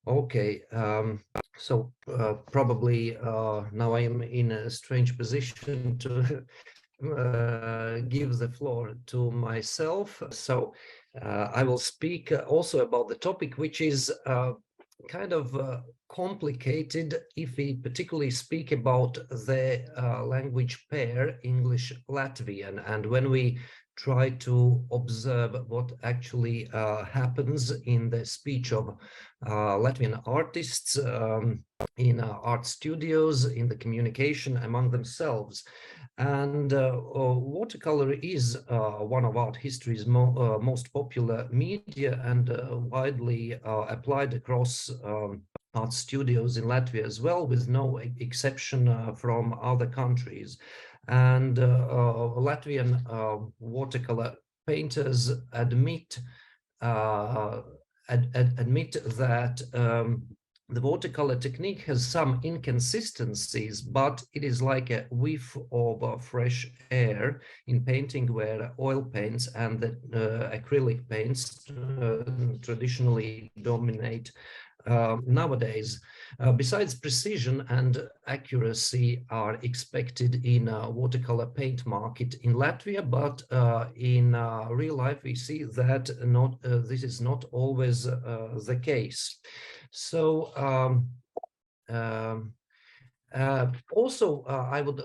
Okay, probably now I am in a strange position to give the floor to myself. I will speak also about the topic, which is kind of complicated if we particularly speak about the language pair English-Latvian, and when we try to observe what actually happens in the speech of Latvian artists in art studios, in the communication among themselves. And watercolor is one of art history's most popular media and widely applied across art studios in Latvia as well, with no exception from other countries. And Latvian watercolor painters admit that the watercolor technique has some inconsistencies, but it is like a whiff of fresh air in painting, where oil paints and the acrylic paints traditionally dominate nowadays. Besides, precision and accuracy are expected in watercolor paint market in Latvia, but in real life we see that this is not always the case. So also, I would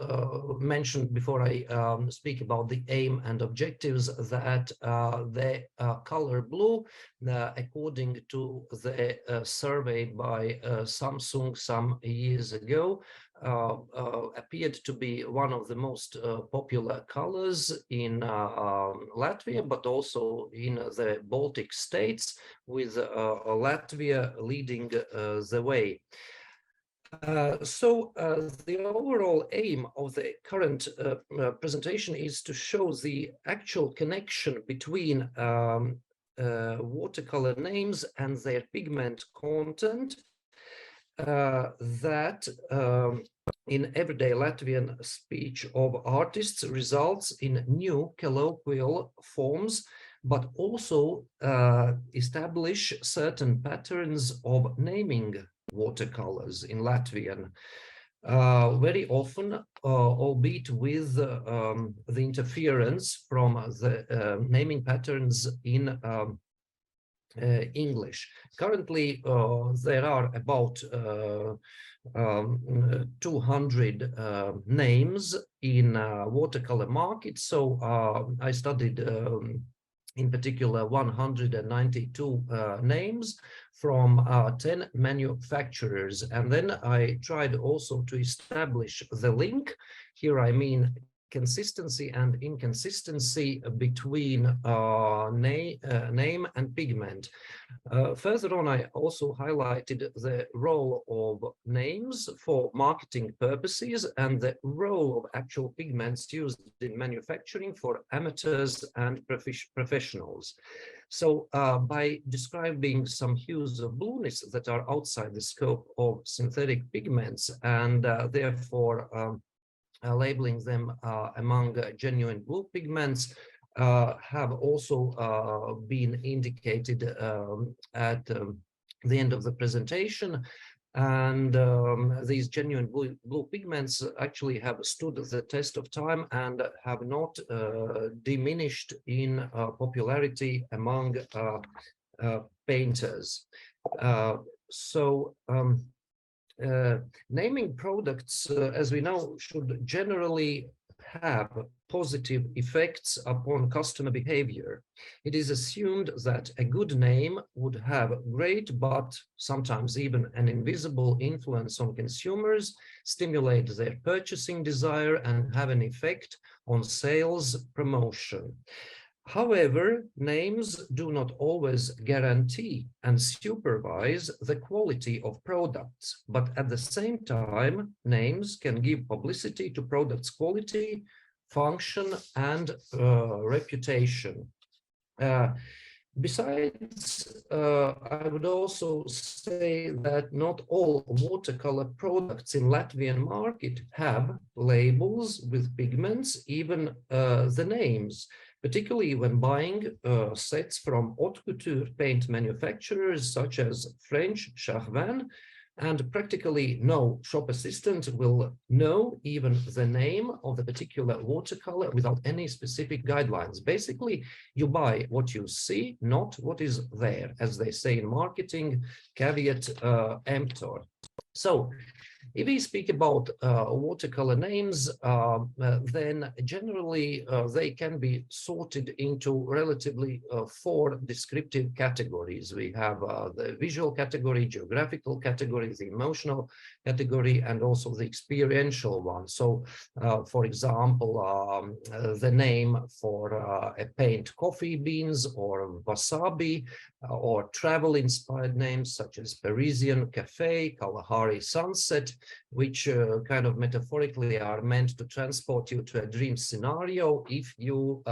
mention before I speak about the aim and objectives that the color blue, according to the survey by Samsung some years ago, appeared to be one of the most popular colors in Latvia, but also in the Baltic states, with Latvia leading the way. The overall aim of the current presentation is to show the actual connection between watercolor names and their pigment content that in everyday Latvian speech of artists results in new colloquial forms, but also establish certain patterns of naming watercolors in Latvian, very often, albeit with the interference from the naming patterns in English. Currently, there are about 200 names in watercolor market. So I studied in particular 192 names from 10 manufacturers. And then I tried also to establish the link. Here I mean consistency and inconsistency between name and pigment. Further on, I also highlighted the role of names for marketing purposes and the role of actual pigments used in manufacturing for amateurs and professionals. So by describing some hues of blueness that are outside the scope of synthetic pigments, and therefore labeling them among genuine blue pigments, have also been indicated at the end of the presentation. And these genuine blue pigments actually have stood the test of time and have not diminished in popularity among painters. Naming products, as we know, should generally have positive effects upon customer behavior. It is assumed that a good name would have great, but sometimes even an invisible influence on consumers, stimulate their purchasing desire, and have an effect on sales promotion. However, names do not always guarantee and supervise the quality of products, but at the same time, names can give publicity to products' quality, function, and reputation. Besides, I would also say that not all watercolor products in Latvian market have labels with pigments, even the names. particularly when buying sets from haute couture paint manufacturers such as French Charvin, and practically no shop assistant will know even the name of the particular watercolor without any specific guidelines. Basically, you buy what you see, not what is there, as they say in marketing, caveat emptor. So if we speak about watercolor names, then generally they can be sorted into relatively 4 descriptive categories. We have the visual category, geographical category, the emotional category, and also the experiential one. So, for example, the name for a paint coffee beans or wasabi, or travel-inspired names such as Parisian Cafe, Kalahari Sunset, which kind of metaphorically are meant to transport you to a dream scenario if you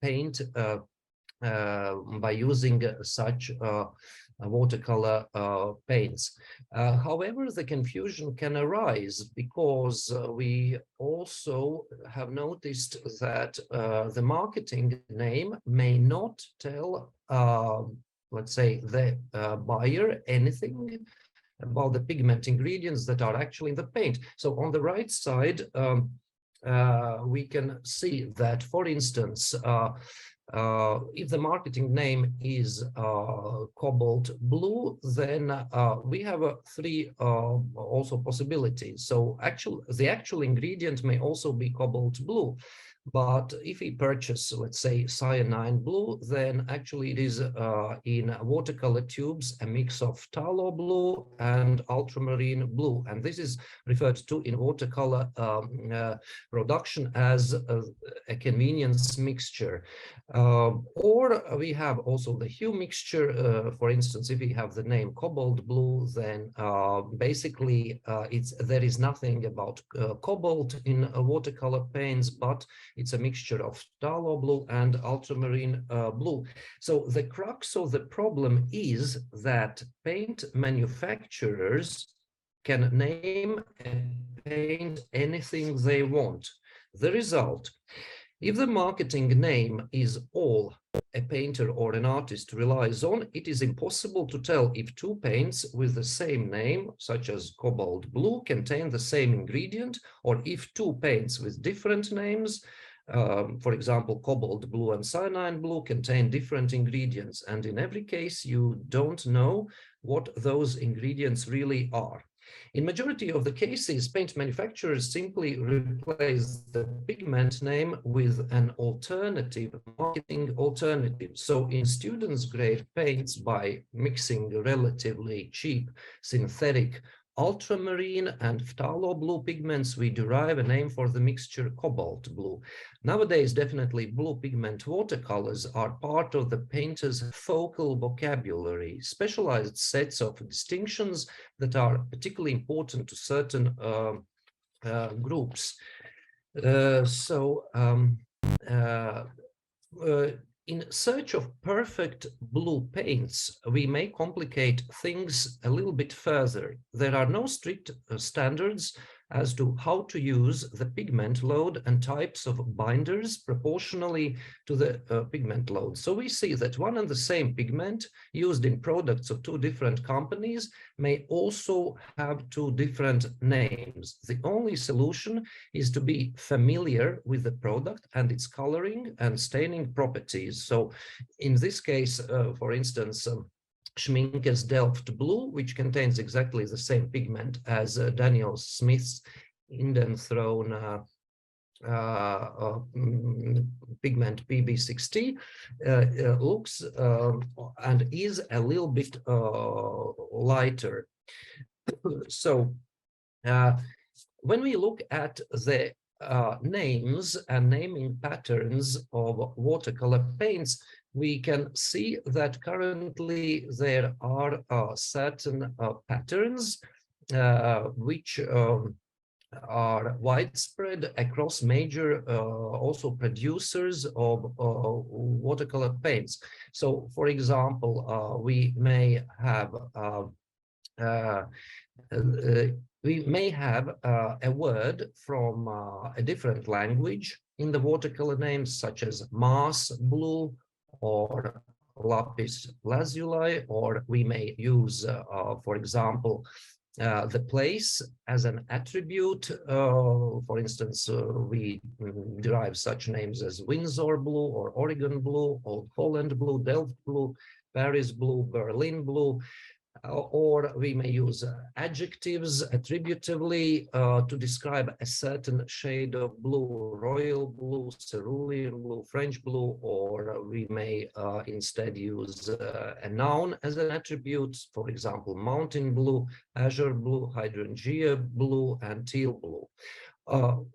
paint by using such watercolor paints. However, the confusion can arise because we also have noticed that the marketing name may not tell, let's say, the buyer anything about the pigment ingredients that are actually in the paint. So on the right side, we can see that, for instance, if the marketing name is cobalt blue, then we have 3 also possibilities. So the actual ingredient may also be cobalt blue. But if we purchase, let's say, cyanine blue, then actually it is in watercolor tubes a mix of phthalo blue and ultramarine blue. And this is referred to in watercolor production as a convenience mixture. Or we have also the hue mixture. For instance, if we have the name cobalt blue, then basically there is nothing about cobalt in watercolor paints, but it's a mixture of phthalo blue and ultramarine blue. So the crux of the problem is that paint manufacturers can name and paint anything they want. The result, if the marketing name is all a painter or an artist relies on, it is impossible to tell if 2 paints with the same name, such as cobalt blue, contain the same ingredient, or if 2 paints with different names, for example, cobalt blue and cyanine blue, contain different ingredients. And in every case, you don't know what those ingredients really are. In majority of the cases, paint manufacturers simply replace the pigment name with an alternative, marketing alternative. So in students' grade paints, by mixing relatively cheap synthetic ultramarine and phthalo blue pigments, we derive a name for the mixture cobalt blue. Nowadays, definitely blue pigment watercolors are part of the painter's focal vocabulary, specialized sets of distinctions that are particularly important to certain groups. In search of perfect blue paints, we may complicate things a little bit further. There are no strict standards as to how to use the pigment load and types of binders proportionally to the pigment load. So we see that one and the same pigment used in products of 2 different companies may also have 2 different names. The only solution is to be familiar with the product and its coloring and staining properties. So in this case, for instance, Schmincke's Delft Blue, which contains exactly the same pigment as Daniel Smith's Indenthrone pigment PB60, looks and is a little bit lighter. So when we look at the names and naming patterns of watercolor paints, we can see that currently there are certain patterns which are widespread across major also producers of watercolor paints. So, for example, we may have a word from a different language in the watercolor names, such as Mars blue or lapis lazuli, or we may use, for example, the place as an attribute. For instance, we derive such names as Windsor blue or Oregon blue, Old Holland blue, Delft blue, Paris blue, Berlin blue. Or we may use adjectives attributively to describe a certain shade of blue, royal blue, cerulean blue, French blue, or we may instead use a noun as an attribute, for example, mountain blue, azure blue, hydrangea blue, and teal blue.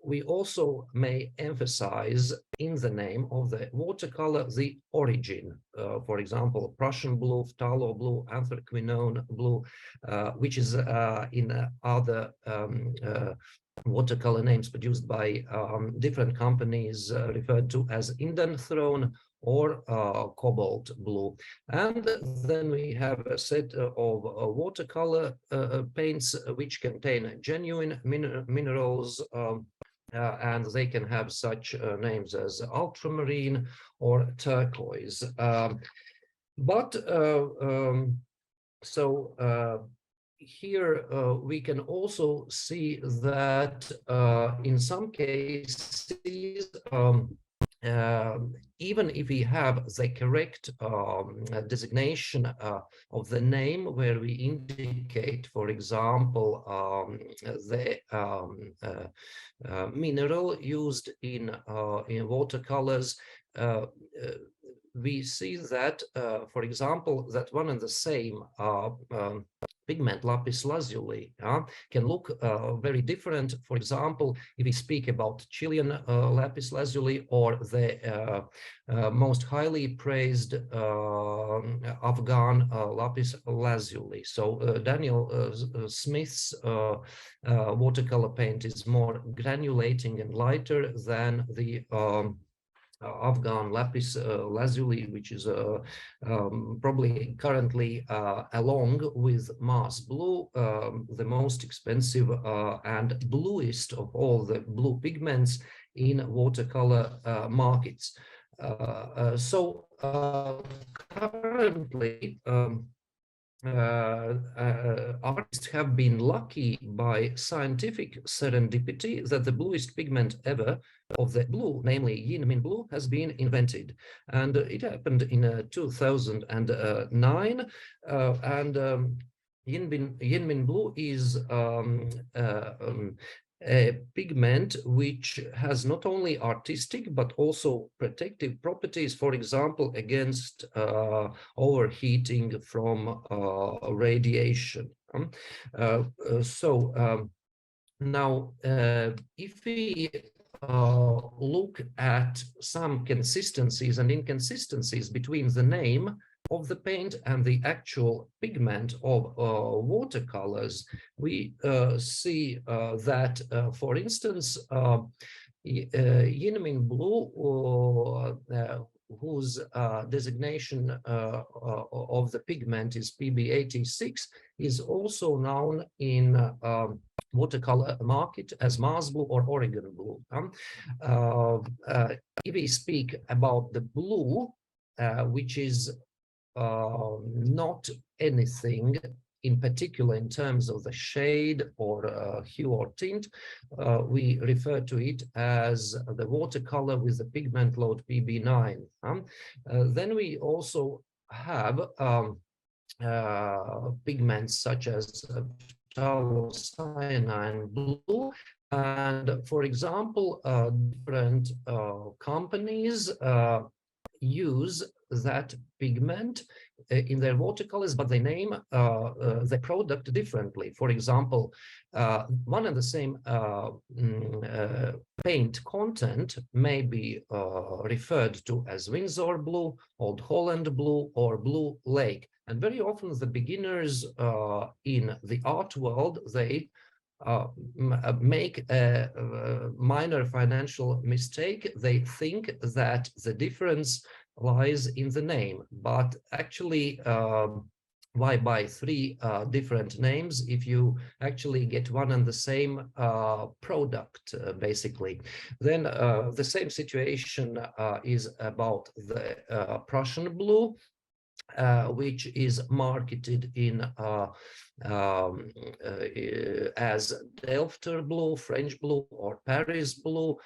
We also may emphasize in the name of the watercolor the origin. For example, Prussian blue, phthalo blue, anthraquinone blue, which is in other watercolor names produced by different companies referred to as indanthrone or cobalt blue. And then we have a set of watercolor paints which contain genuine minerals, and they can have such names as ultramarine or turquoise. Here we can also see that in some cases, even if we have the correct designation of the name, where we indicate, for example, the mineral used in watercolors, we see that, for example, that one and the same pigment, lapis lazuli, can look very different. For example, if we speak about Chilean lapis lazuli or the most highly praised Afghan lapis lazuli. So Daniel Smith's watercolor paint is more granulating and lighter than the Afghan lapis lazuli, which is probably currently, along with Mars blue, the most expensive and bluest of all the blue pigments in watercolor markets. Currently, artists have been lucky by scientific serendipity that the bluest pigment ever of the blue, namely Yin Min blue, has been invented. And it happened in 2009. Yin Min blue is a pigment which has not only artistic but also protective properties, for example, against overheating from radiation. Now, if we look at some consistencies and inconsistencies between the name of the paint and the actual pigment of watercolors, we see that, for instance, Yin Min blue, whose designation of the pigment is PB86, is also known in watercolor market as Mars blue or Oregon blue. If we speak about the blue, which is not anything in particular in terms of the shade or hue or tint, we refer to it as the watercolor with the pigment load PB9. Then we also have pigments such as cyanine blue, and for example, different companies use that pigment in their watercolors, but they name the product differently. For example, one and the same paint content may be referred to as Windsor blue, Old Holland blue, or Blue Lake. And very often the beginners in the art world, they make a minor financial mistake. They think that the difference lies in the name, but actually why buy three different names if you actually get one and the same product, basically? Then the same situation is about the Prussian blue, which is marketed in as Delfter blue, French blue, or Paris blue.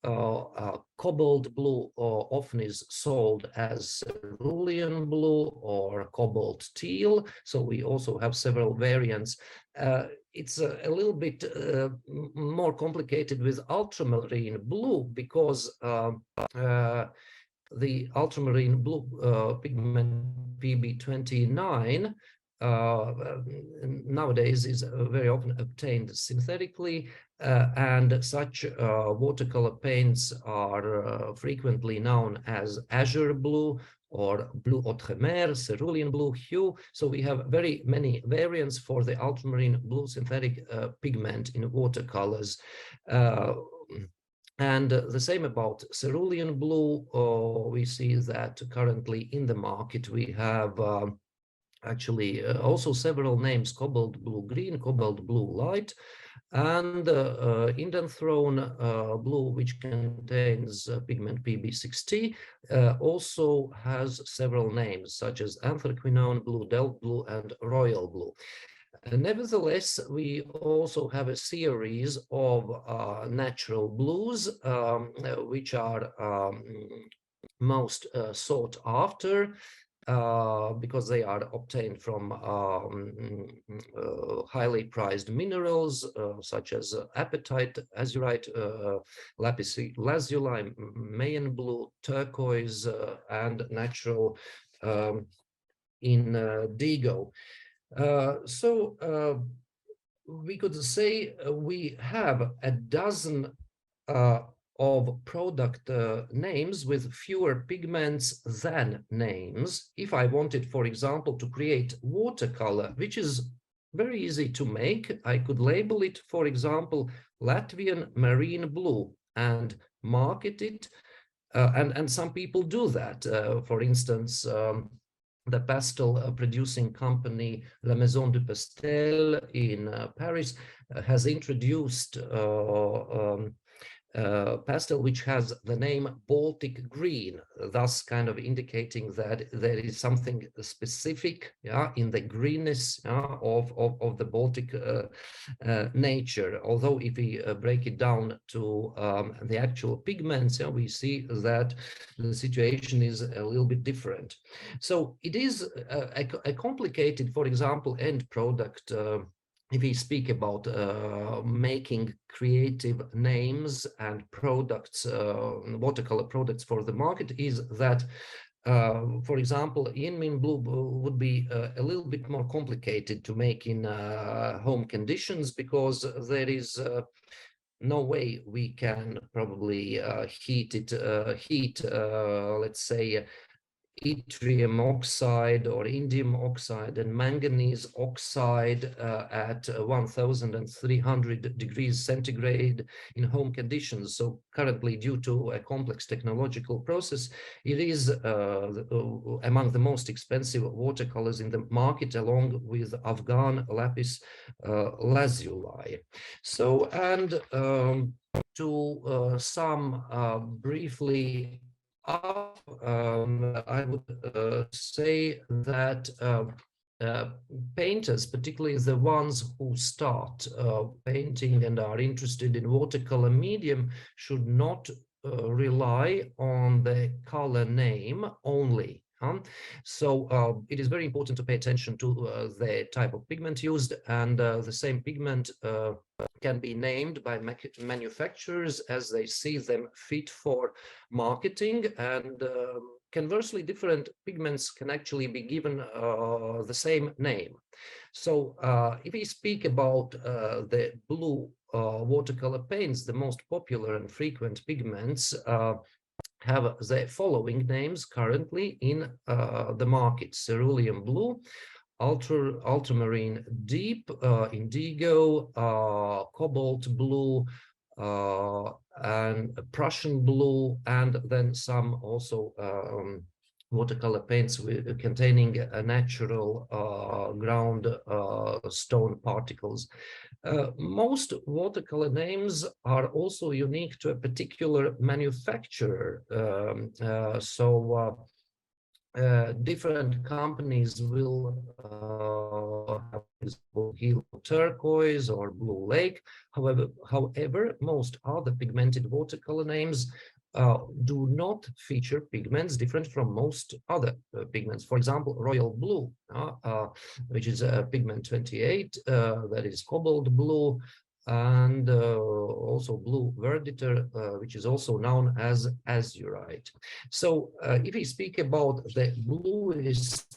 Cobalt blue often is sold as cerulean blue or cobalt teal. So we also have several variants. It's a little bit more complicated with ultramarine blue, because the ultramarine blue pigment PB29 nowadays is very often obtained synthetically, and such watercolor paints are frequently known as azure blue or blue outremer, cerulean blue hue. So we have very many variants for the ultramarine blue synthetic pigment in watercolors. And the same about cerulean blue. We see that currently in the market we have actually also several names: cobalt blue green, cobalt blue light, and Indanthrone blue, which contains pigment PB60, also has several names such as anthraquinone blue, delft blue, and royal blue. Nevertheless, we also have a series of natural blues, which are most sought after, because they are obtained from highly prized minerals such as apatite, azurite, lapis lazuli, Mayan blue, turquoise, and natural indigo. So we could say we have a dozen of product names with fewer pigments than names. If I wanted, for example, to create watercolor, which is very easy to make, I could label it, for example, Latvian marine blue, and market it. And some people do that. For instance, the pastel producing company La Maison du Pastel in Paris has introduced pastel which has the name Baltic green, thus kind of indicating that there is something specific, in the greenness of the Baltic nature. Although if we break it down to the actual pigments, we see that the situation is a little bit different. So it is a complicated, for example, end product. If we speak about making creative names and products, watercolor products for the market, is that, for example, Yinmin blue would be a little bit more complicated to make in home conditions, because there is no way we can probably heat, let's say, yttrium oxide or indium oxide and manganese oxide at 1300 degrees centigrade in home conditions. So currently, due to a complex technological process, it is among the most expensive watercolors in the market, along with Afghan lapis lazuli. So, and to sum briefly up, I would say that painters, particularly the ones who start painting and are interested in watercolor medium, should not rely on the color name only. So it is very important to pay attention to the type of pigment used, and the same pigment can be named by manufacturers as they see them fit for marketing, and conversely, different pigments can actually be given the same name. So if we speak about the blue watercolor paints, the most popular and frequent pigments have the following names currently in the market: cerulean blue, ultramarine deep, indigo, cobalt blue, and Prussian blue, and then some also watercolor paints containing natural ground stone particles. Most watercolor names are also unique to a particular manufacturer. Different companies will have blue turquoise or blue lake. However, most other pigmented watercolor names do not feature pigments different from most other pigments. For example, royal blue, which is pigment 28, that is cobalt blue, and also blue verditer, which is also known as azurite. So if we speak about the bluest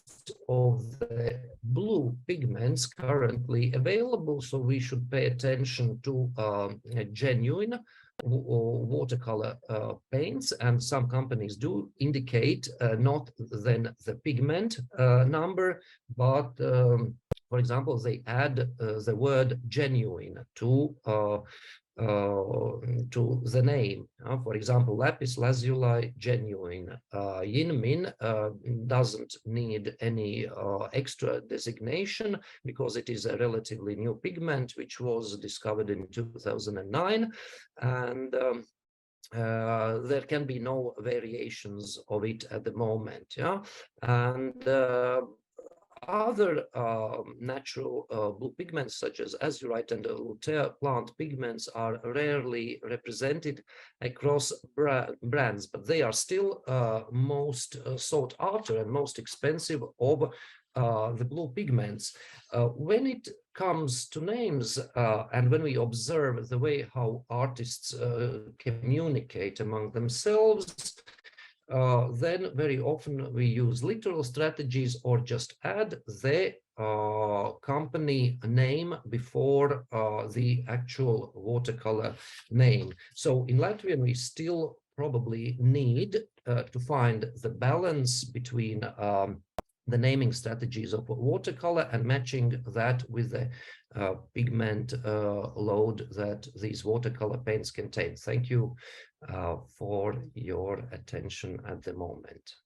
of the blue pigments currently available, so we should pay attention to genuine watercolor paints, and some companies do indicate not then the pigment number, but for example, they add the word genuine to the name. For example, lapis lazuli genuine. Yinmin doesn't need any extra designation because it is a relatively new pigment which was discovered in 2009, and there can be no variations of it at the moment. And other natural blue pigments such as azurite and lutea plant pigments are rarely represented across brands, but they are still most sought after and most expensive of the blue pigments. When it comes to names and when we observe the way how artists communicate among themselves, then very often we use literal strategies or just add the company name before the actual watercolor name. So in Latvian, we still probably need to find the balance between the naming strategies of watercolor and matching that with the pigment load that these watercolor paints contain. Thank you for your attention at the moment.